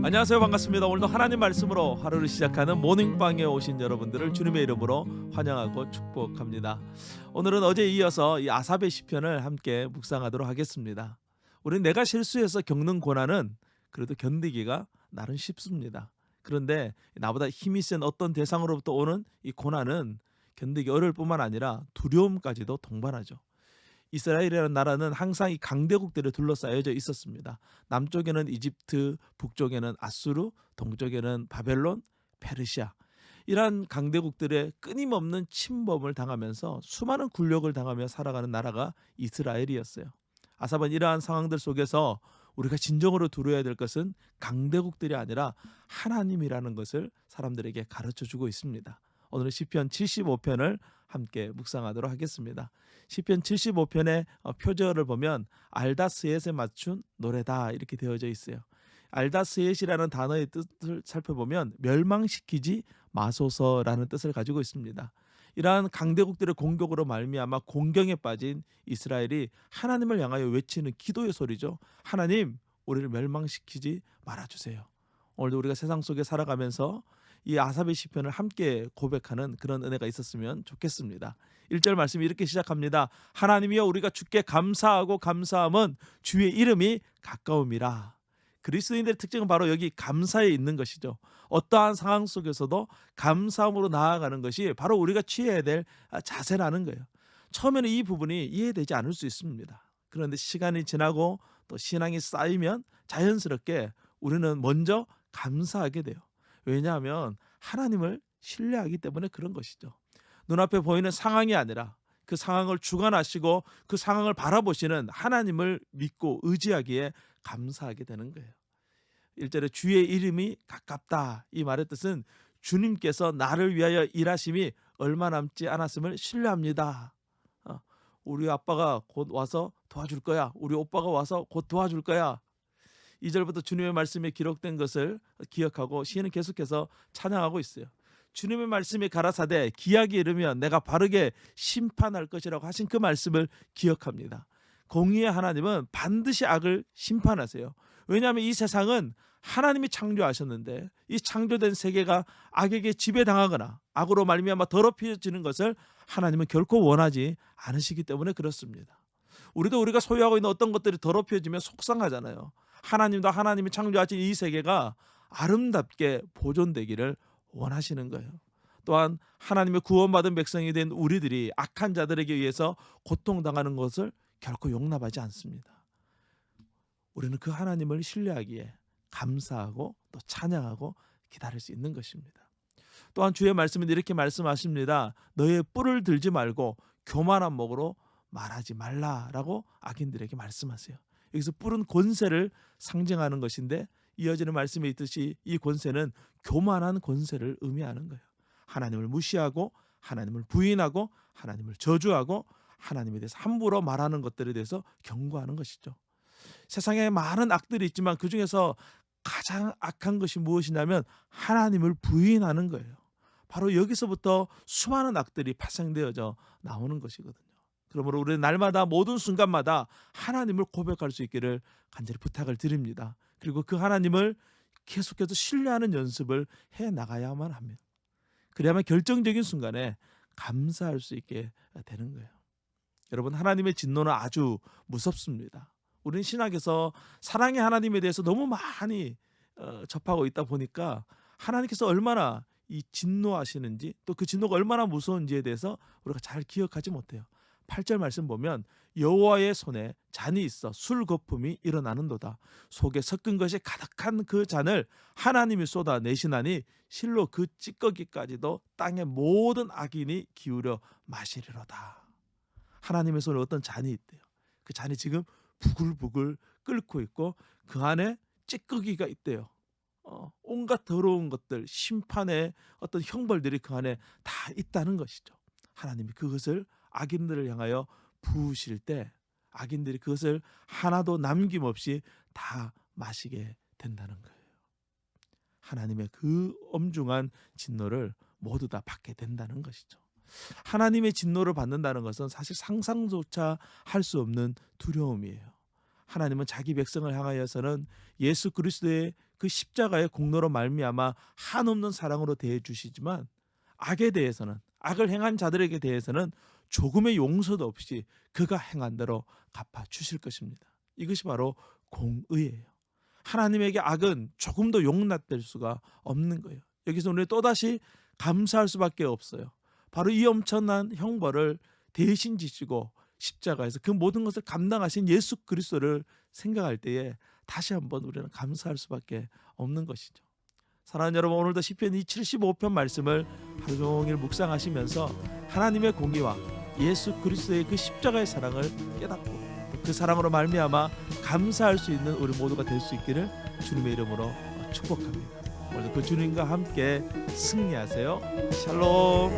안녕하세요. 반갑습니다. 오늘도 하나님 말씀으로 하루를 시작하는 모닝방에 오신 여러분들을 주님의 이름으로 환영하고 축복합니다. 오늘은 어제에 이어서 이 아삽의 시편을 함께 묵상하도록 하겠습니다. 우리는 내가 실수해서 겪는 고난은 그래도 견디기가 나름 쉽습니다. 그런데 나보다 힘이 센 어떤 대상으로부터 오는 이 고난은 견디기 어려울 뿐만 아니라 두려움까지도 동반하죠. 이스라엘이라는 나라는 항상 이 강대국들에 둘러싸여져 있었습니다. 남쪽에는 이집트, 북쪽에는 아수르, 동쪽에는 바벨론, 페르시아. 이러한 강대국들의 끊임없는 침범을 당하면서 수많은 굴욕을 당하며 살아가는 나라가 이스라엘이었어요. 아삽은 이러한 상황들 속에서 우리가 진정으로 두려워야 될 것은 강대국들이 아니라 하나님이라는 것을 사람들에게 가르쳐주고 있습니다. 오늘은 시편 75편을 함께 묵상하도록 하겠습니다. 시편 75편의 표절을 보면 알다스엣에 맞춘 노래다 이렇게 되어져 있어요. 알다스엣이라는 단어의 뜻을 살펴보면 멸망시키지 마소서라는 뜻을 가지고 있습니다. 이러한 강대국들의 공격으로 말미암아 공경에 빠진 이스라엘이 하나님을 향하여 외치는 기도의 소리죠. 하나님, 우리를 멸망시키지 말아주세요. 오늘도 우리가 세상 속에 살아가면서 이 아삽의 시편을 함께 고백하는 그런 은혜가 있었으면 좋겠습니다. 1절 말씀이 이렇게 시작합니다. 하나님이여 우리가 주께 감사하고 감사함은 주의 이름이 가까움이라. 그리스도인들의 특징은 바로 여기 감사에 있는 것이죠. 어떠한 상황 속에서도 감사함으로 나아가는 것이 바로 우리가 취해야 될 자세라는 거예요. 처음에는 이 부분이 이해되지 않을 수 있습니다. 그런데 시간이 지나고 또 신앙이 쌓이면 자연스럽게 우리는 먼저 감사하게 돼요. 왜냐하면 하나님을 신뢰하기 때문에 그런 것이죠. 눈앞에 보이는 상황이 아니라 그 상황을 주관하시고 그 상황을 바라보시는 하나님을 믿고 의지하기에 감사하게 되는 거예요. 1절에 주의 이름이 가깝다. 이 말의 뜻은 주님께서 나를 위하여 일하심이 얼마 남지 않았음을 신뢰합니다. 우리 아빠가 곧 와서 도와줄 거야. 우리 오빠가 와서 곧 도와줄 거야. 2절부터 주님의 말씀에 기록된 것을 기억하고 시인은 계속해서 찬양하고 있어요. 주님의 말씀이 가라사대 기약이 이르면 내가 바르게 심판할 것이라고 하신 그 말씀을 기억합니다. 공의의 하나님은 반드시 악을 심판하세요. 왜냐하면 이 세상은 하나님이 창조하셨는데 이 창조된 세계가 악에게 지배당하거나 악으로 말미암아 더럽혀지는 것을 하나님은 결코 원하지 않으시기 때문에 그렇습니다. 우리가 소유하고 있는 어떤 것들이 더럽혀지면 속상하잖아요. 하나님도 하나님이 창조하신 이 세계가 아름답게 보존되기를 원하시는 거예요. 또한 하나님의 구원받은 백성이 된 우리들이 악한 자들에게 의해서 고통당하는 것을 결코 용납하지 않습니다. 우리는 그 하나님을 신뢰하기에 감사하고 또 찬양하고 기다릴 수 있는 것입니다. 또한 주의 말씀은 이렇게 말씀하십니다. 너의 뿔을 들지 말고 교만한 목으로 말하지 말라라고 악인들에게 말씀하세요. 여기서 뿔은 권세를 상징하는 것인데 이어지는 말씀에 있듯이 이 권세는 교만한 권세를 의미하는 거예요. 하나님을 무시하고 하나님을 부인하고 하나님을 저주하고 하나님에 대해서 함부로 말하는 것들에 대해서 경고하는 것이죠. 세상에 많은 악들이 있지만 그중에서 가장 악한 것이 무엇이냐면 하나님을 부인하는 거예요. 바로 여기서부터 수많은 악들이 파생되어져 나오는 것이거든요. 그러므로 우리는 날마다 모든 순간마다 하나님을 고백할 수 있기를 간절히 부탁을 드립니다. 그리고 그 하나님을 계속해서 신뢰하는 연습을 해나가야만 합니다. 그래야만 결정적인 순간에 감사할 수 있게 되는 거예요. 여러분, 하나님의 진노는 아주 무섭습니다. 우리는 신학에서 사랑의 하나님에 대해서 너무 많이 접하고 있다 보니까 하나님께서 얼마나 이 진노하시는지 또 그 진노가 얼마나 무서운지에 대해서 우리가 잘 기억하지 못해요. 8절 말씀 보면 여호와의 손에 잔이 있어 술 거품이 일어나는도다. 속에 섞은 것이 가득한 그 잔을 하나님이 쏟아내시나니 실로 그 찌꺼기까지도 땅의 모든 악인이 기울여 마시리로다. 하나님의 손에 어떤 잔이 있대요. 그 잔이 지금 부글부글 끓고 있고 그 안에 찌꺼기가 있대요. 온갖 더러운 것들, 심판의 어떤 형벌들이 그 안에 다 있다는 것이죠. 하나님이 그것을 악인들을 향하여 부으실 때 악인들이 그것을 하나도 남김없이 다 마시게 된다는 거예요. 하나님의 그 엄중한 진노를 모두 다 받게 된다는 것이죠. 하나님의 진노를 받는다는 것은 사실 상상조차 할 수 없는 두려움이에요. 하나님은 자기 백성을 향하여서는 예수 그리스도의 그 십자가의 공로로 말미암아 한없는 사랑으로 대해 주시지만 악에 대해서는, 악을 행한 자들에게 대해서는 조금의 용서도 없이 그가 행한 대로 갚아 주실 것입니다. 이것이 바로 공의예요. 하나님에게 악은 조금도 용납될 수가 없는 거예요. 여기서 우리 또다시 감사할 수밖에 없어요. 바로 이 엄청난 형벌을 대신 지시고 십자가에서 그 모든 것을 감당하신 예수 그리스도를 생각할 때에 다시 한번 우리는 감사할 수밖에 없는 것이죠. 사랑하는 여러분, 오늘도 시편 이 75편 말씀을 하루 종일 묵상하시면서 하나님의 공의와 예수 그리스도의 그 십자가의 사랑을 깨닫고 그 사랑으로 말미암아 감사할 수 있는 우리 모두가 될 수 있기를 주님의 이름으로 축복합니다. 오늘도 그 주님과 함께 승리하세요. 샬롬.